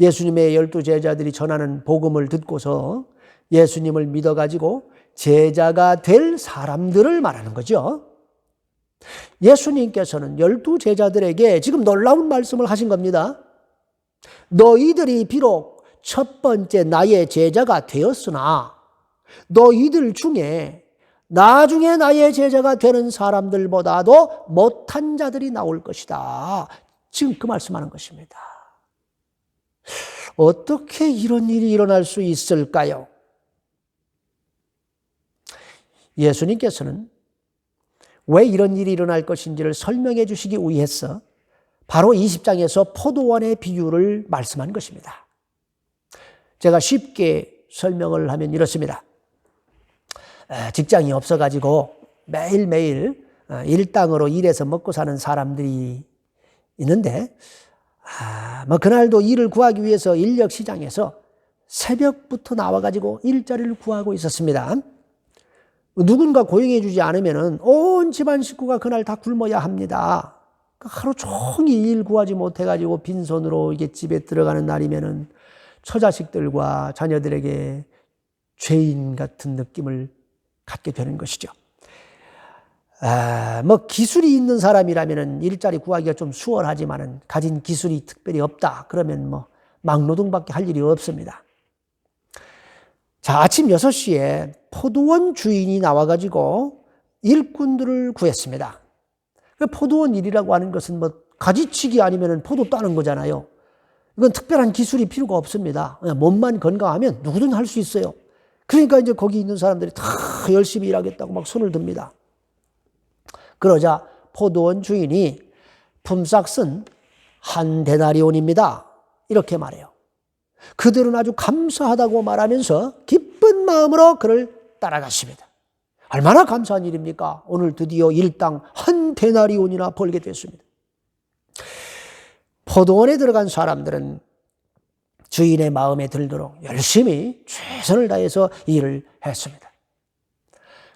S4: 예수님의 12 제자들이 전하는 복음을 듣고서 예수님을 믿어가지고 제자가 될 사람들을 말하는 거죠. 예수님께서는 12 제자들에게 지금 놀라운 말씀을 하신 겁니다. 너희들이 비록 첫 번째 나의 제자가 되었으나 너희들 중에 나중에 나의 제자가 되는 사람들보다도 못한 자들이 나올 것이다. 지금 그 말씀하는 것입니다. 어떻게 이런 일이 일어날 수 있을까요? 예수님께서는 왜 이런 일이 일어날 것인지를 설명해 주시기 위해서 바로 20장에서 포도원의 비유를 말씀한 것입니다. 제가 쉽게 설명을 하면 이렇습니다. 직장이 없어가지고 매일매일 일당으로 일해서 먹고 사는 사람들이 있는데 그날도 일을 구하기 위해서 인력시장에서 새벽부터 나와가지고 일자리를 구하고 있었습니다. 누군가 고용해 주지 않으면 온 집안 식구가 그날 다 굶어야 합니다. 하루 종일 일 구하지 못해가지고 빈손으로 이게 집에 들어가는 날이면은 처자식들과 자녀들에게 죄인 같은 느낌을 갖게 되는 것이죠. 기술이 있는 사람이라면 일자리 구하기가 좀 수월하지만은 가진 기술이 특별히 없다. 그러면 막노동밖에 할 일이 없습니다. 자, 아침 6시에 포도원 주인이 나와가지고 일꾼들을 구했습니다. 포도원 일이라고 하는 것은 가지치기 아니면 포도 따는 거잖아요. 이건 특별한 기술이 필요가 없습니다. 몸만 건강하면 누구든 할 수 있어요. 그러니까 이제 거기 있는 사람들이 다 열심히 일하겠다고 막 손을 듭니다. 그러자 포도원 주인이 품삯은 한 데나리온입니다. 이렇게 말해요. 그들은 아주 감사하다고 말하면서 기쁜 마음으로 그를 따라갔습니다. 얼마나 감사한 일입니까? 오늘 드디어 일당 한 데나리온이나 벌게 됐습니다. 포도원에 들어간 사람들은 주인의 마음에 들도록 열심히 최선을 다해서 일을 했습니다.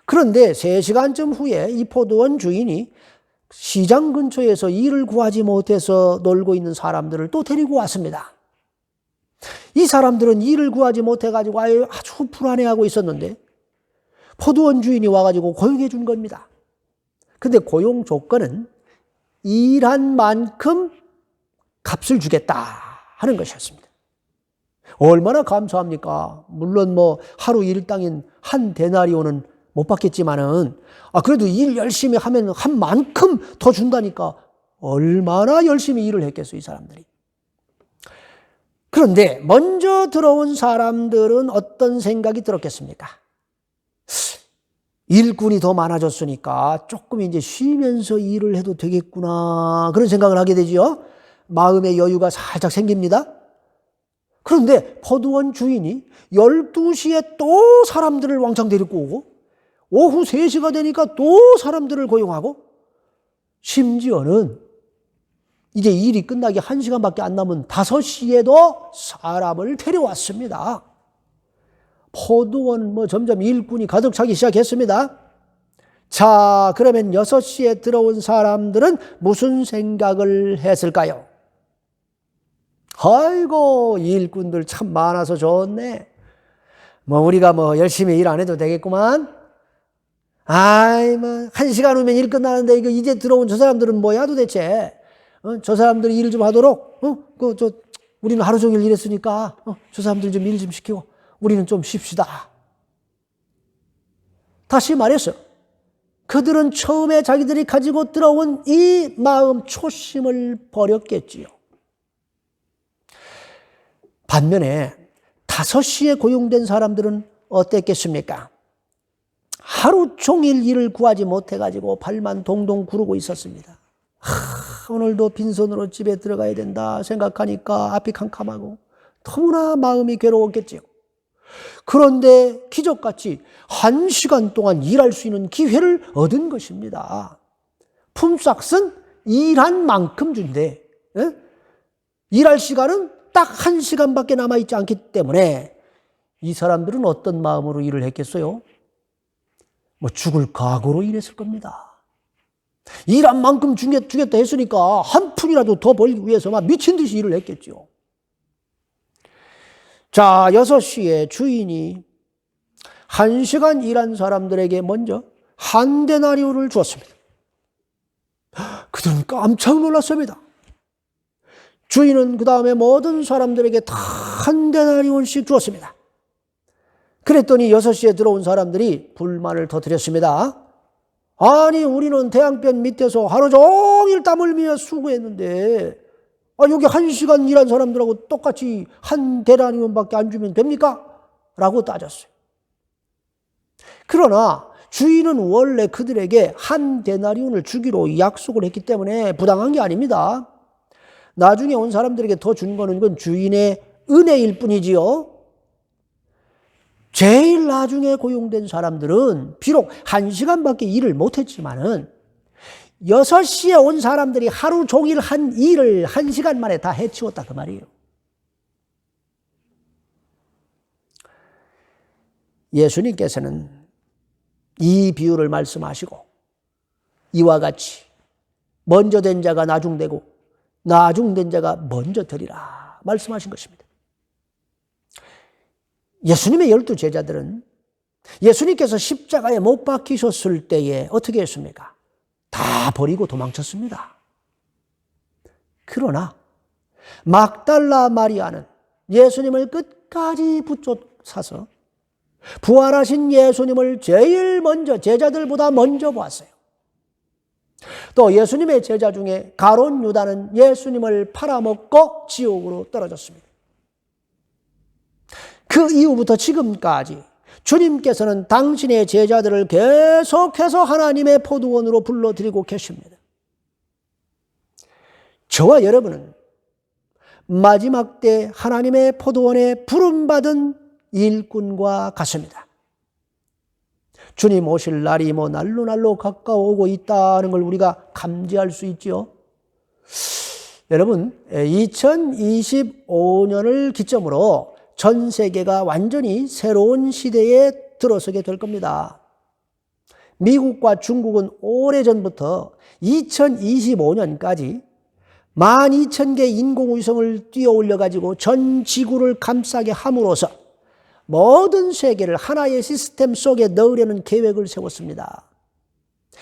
S4: 그런데 3시간쯤 후에 이 포도원 주인이 시장 근처에서 일을 구하지 못해서 놀고 있는 사람들을 또 데리고 왔습니다. 이 사람들은 일을 구하지 못해가지고 아주 불안해하고 있었는데 포도원 주인이 와가지고 고용해 준 겁니다. 근데 고용 조건은 일한 만큼 값을 주겠다 하는 것이었습니다. 얼마나 감사합니까? 물론 하루 일당인 한 데나리온은 못 받겠지만은 그래도 일 열심히 하면 한 만큼 더 준다니까 얼마나 열심히 일을 했겠어요, 이 사람들이. 그런데 먼저 들어온 사람들은 어떤 생각이 들었겠습니까? 일꾼이 더 많아졌으니까 조금 이제 쉬면서 일을 해도 되겠구나 그런 생각을 하게 되죠. 마음의 여유가 살짝 생깁니다. 그런데 포도원 주인이 12시에 또 사람들을 왕창 데리고 오고 오후 3시가 되니까 또 사람들을 고용하고 심지어는 이제 일이 끝나기 1시간밖에 안 남은 5시에도 사람을 데려왔습니다. 포도원 점점 일꾼이 가득 차기 시작했습니다. 자, 그러면 6시에 들어온 사람들은 무슨 생각을 했을까요? 아이고, 일꾼들 참 많아서 좋네. 우리가 열심히 일 안 해도 되겠구만. 1시간 후면 일 끝나는데 이제 들어온 저 사람들은 뭐야 도대체? 저 사람들이 일 좀 하도록, 우리는 하루 종일 일했으니까, 저 사람들 좀 일 좀 시키고, 우리는 좀 쉽시다. 다시 말해서, 그들은 처음에 자기들이 가지고 들어온 이 마음 초심을 버렸겠지요. 반면에 5시에 고용된 사람들은 어땠겠습니까? 하루 종일 일을 구하지 못해가지고 발만 동동 구르고 있었습니다. 오늘도 빈손으로 집에 들어가야 된다 생각하니까 앞이 캄캄하고 너무나 마음이 괴로웠겠지요. 그런데 기적같이 1시간 동안 일할 수 있는 기회를 얻은 것입니다. 품삯은 일한 만큼 준대. 예? 일할 시간은 딱 1시간밖에 남아있지 않기 때문에 이 사람들은 어떤 마음으로 일을 했겠어요? 뭐 죽을 각오로 일했을 겁니다. 일한 만큼 주겠다 했으니까 한 푼이라도 더 벌기 위해서 막 미친 듯이 일을 했겠죠. 자, 6시에 주인이 1시간 일한 사람들에게 먼저 한 데나리온을 주었습니다. 그들은 깜짝 놀랐습니다. 주인은 그 다음에 모든 사람들에게 다 한 데나리온씩 주었습니다. 그랬더니 6시에 들어온 사람들이 불만을 터뜨렸습니다. 아니, 우리는 태양볕 밑에서 하루 종일 땀 흘리며 수고했는데 여기 1시간 일한 사람들하고 똑같이 한 데나리온밖에 안 주면 됩니까? 라고 따졌어요. 그러나 주인은 원래 그들에게 한 데나리온을 주기로 약속을 했기 때문에 부당한 게 아닙니다. 나중에 온 사람들에게 더 준 거는 이건 주인의 은혜일 뿐이지요. 제일 나중에 고용된 사람들은 비록 1시간밖에 일을 못했지만은 6시에 온 사람들이 하루 종일 한 일을 1시간 만에 다 해치웠다 그 말이에요. 예수님께서는 이 비유를 말씀하시고 이와 같이 먼저 된 자가 나중되고 나중된 자가 먼저 되리라 말씀하신 것입니다. 예수님의 12제자들은 예수님께서 십자가에 못 박히셨을 때에 어떻게 했습니까? 다 버리고 도망쳤습니다. 그러나 막달라 마리아는 예수님을 끝까지 붙잡아서 부활하신 예수님을 제일 먼저 제자들보다 먼저 보았어요. 또 예수님의 제자 중에 가룟 유다는 예수님을 팔아먹고 지옥으로 떨어졌습니다. 그 이후부터 지금까지 주님께서는 당신의 제자들을 계속해서 하나님의 포도원으로 불러들이고 계십니다. 저와 여러분은 마지막 때 하나님의 포도원에 부름받은 일꾼과 같습니다. 주님 오실 날이 날로 가까워오고 있다는 걸 우리가 감지할 수 있죠. 여러분, 2025년을 기점으로 전 세계가 완전히 새로운 시대에 들어서게 될 겁니다. 미국과 중국은 오래전부터 2025년까지 12,000개 인공위성을 띄워 올려가지고 전 지구를 감싸게 함으로써 모든 세계를 하나의 시스템 속에 넣으려는 계획을 세웠습니다.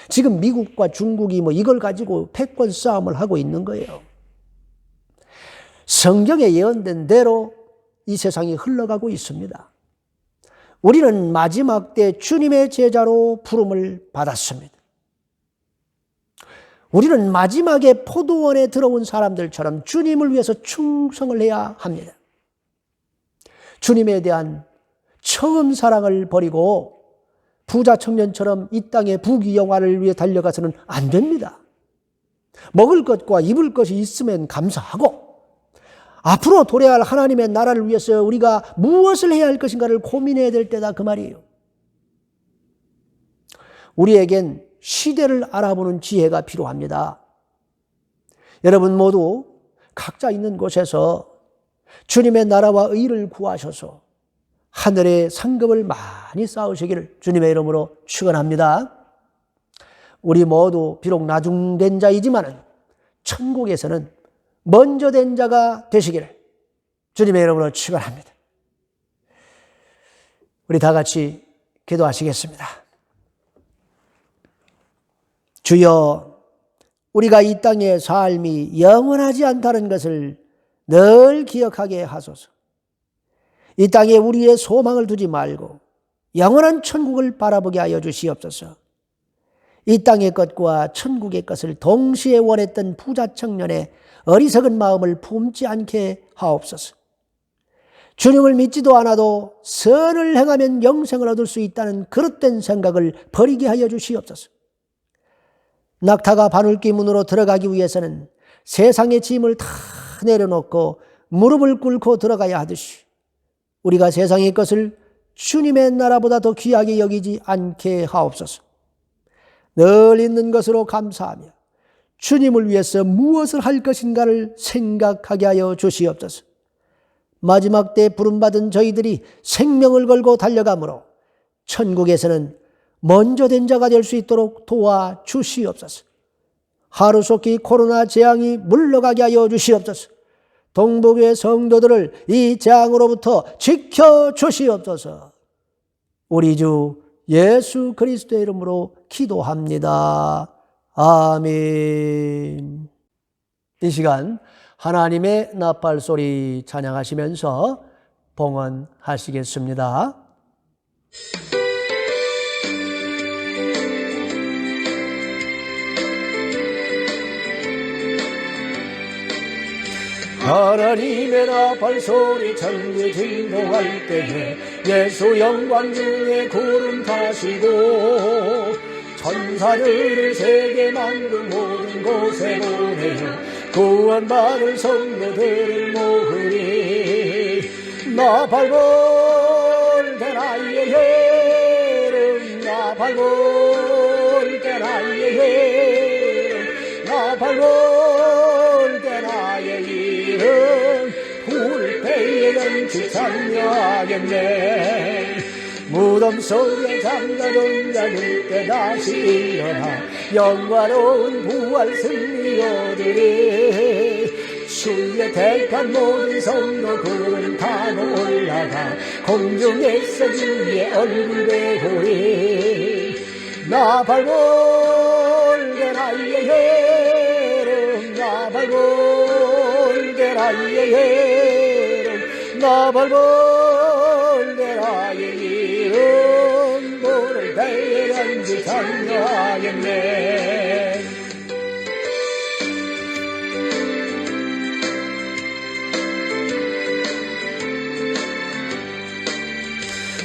S4: 지금 미국과 중국이 이걸 가지고 패권 싸움을 하고 있는 거예요. 성경에 예언된 대로 이 세상이 흘러가고 있습니다. 우리는 마지막 때 주님의 제자로 부름을 받았습니다. 우리는 마지막에 포도원에 들어온 사람들처럼 주님을 위해서 충성을 해야 합니다. 주님에 대한 처음 사랑을 버리고 부자 청년처럼 이 땅의 부귀영화를 위해 달려가서는 안 됩니다. 먹을 것과 입을 것이 있으면 감사하고 앞으로 도래할 하나님의 나라를 위해서 우리가 무엇을 해야 할 것인가를 고민해야 될 때다 그 말이에요. 우리에겐 시대를 알아보는 지혜가 필요합니다. 여러분 모두 각자 있는 곳에서 주님의 나라와 의를 구하셔서 하늘의 상급을 많이 쌓으시기를 주님의 이름으로 축원합니다. 우리 모두 비록 나중된 자이지만 천국에서는 먼저 된 자가 되시기를 주님의 이름으로 축원합니다. 우리 다 같이 기도하시겠습니다. 주여, 우리가 이 땅의 삶이 영원하지 않다는 것을 늘 기억하게 하소서. 이 땅에 우리의 소망을 두지 말고 영원한 천국을 바라보게 하여 주시옵소서. 이 땅의 것과 천국의 것을 동시에 원했던 부자 청년의 어리석은 마음을 품지 않게 하옵소서. 주님을 믿지도 않아도 선을 행하면 영생을 얻을 수 있다는 그릇된 생각을 버리게 하여 주시옵소서. 낙타가 바늘귀 문으로 들어가기 위해서는 세상의 짐을 다 내려놓고 무릎을 꿇고 들어가야 하듯이 우리가 세상의 것을 주님의 나라보다 더 귀하게 여기지 않게 하옵소서. 늘 있는 것으로 감사하며 주님을 위해서 무엇을 할 것인가를 생각하게 하여 주시옵소서. 마지막 때 부름받은 저희들이 생명을 걸고 달려가므로 천국에서는 먼저 된 자가 될 수 있도록 도와주시옵소서. 하루속히 코로나 재앙이 물러가게 하여 주시옵소서. 동북의 성도들을 이 재앙으로부터 지켜주시옵소서. 우리 주 예수 그리스도의 이름으로 기도합니다. 아멘. 이 시간 하나님의 나팔 소리 찬양하시면서 봉헌하시겠습니다. 하나님의 나팔 소리 전기 진동할 때에 예수 영광 중에 구름 타시고 천사들을 세계 만국 모든 곳에 보내어 구원받을 성도들을 모으리. 나팔 불 때 나의 이름, 나팔 불 때 나의 이름, 나팔 불 때 나의 이름, 부을 때에는 지참여하겠네. 무덤 속에 잠자던 자들 때 다시 일어나 영화로운 부활 승리 얻으리. 주의 택한 모든 성도 구름 타고 올라가 공중에서 주의 얼굴 배우리. 나팔 불 때 나의 이름, 나팔 불 때 나의 이름, 나팔 불 때 나의 이름, 부를 때에 지 참여하겠네.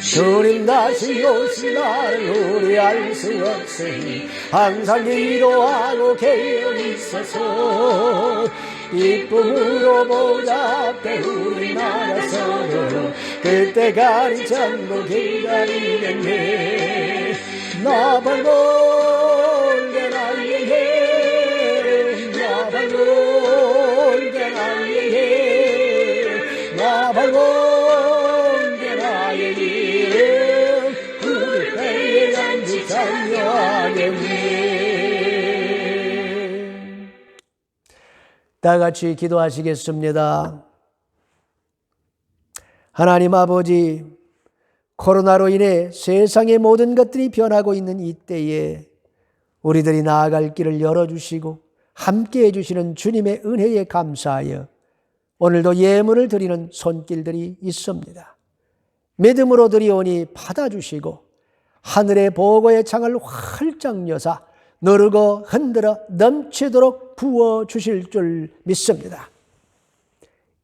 S4: 주님 다시 오실 날을 우리 알 수 없으니 항상 기도하고 깨어 있어서 기쁨으로 보좌 앞에 우리 나가서도 그때 가리지 않고 기다리겠네. 나팔 불 때 나의 이름, 나팔 불 때 나의 이름, 나팔 불 때 나의 이름, 부를 때에 간지 참여하겠네. 다 같이 기도하시겠습니다. 하나님 아버지, 코로나로 인해 세상의 모든 것들이 변하고 있는 이때에 우리들이 나아갈 길을 열어주시고 함께해 주시는 주님의 은혜에 감사하여 오늘도 예물을 드리는 손길들이 있습니다. 믿음으로 드리오니 받아주시고 하늘의 보고의 창을 활짝 여사 누르고 흔들어 넘치도록 부어주실 줄 믿습니다.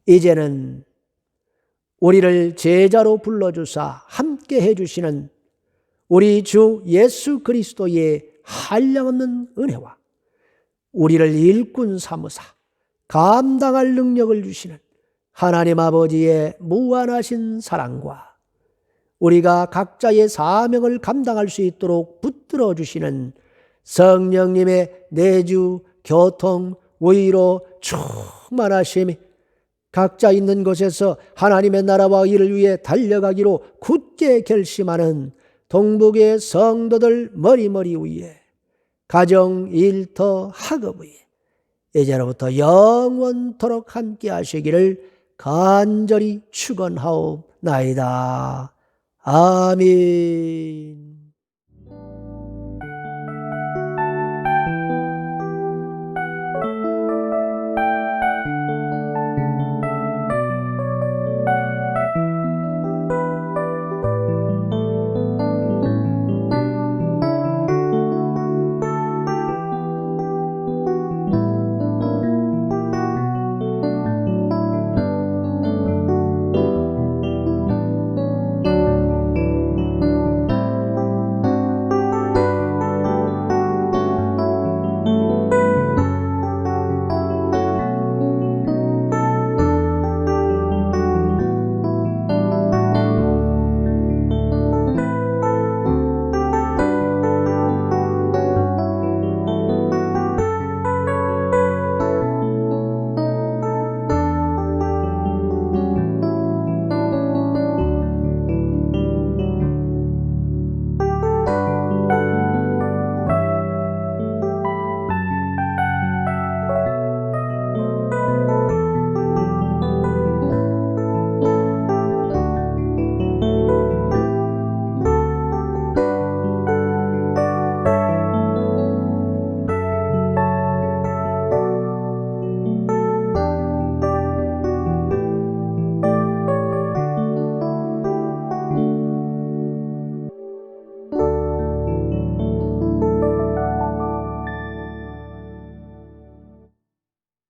S4: 이제는 우리를 제자로 불러주사 함께 해주시는 우리 주 예수 그리스도의 한량없는 은혜와 우리를 일꾼 삼으사 감당할 능력을 주시는 하나님 아버지의 무한하신 사랑과 우리가 각자의 사명을 감당할 수 있도록 붙들어 주시는 성령님의 내주, 교통, 위로 충만하심이 각자 있는 곳에서 하나님의 나라와 일을 위해 달려가기로 굳게 결심하는 동북의 성도들 머리머리 위에 가정, 일터, 학업 위에 이제로부터 영원토록 함께 하시기를 간절히 축원하옵나이다. 아멘.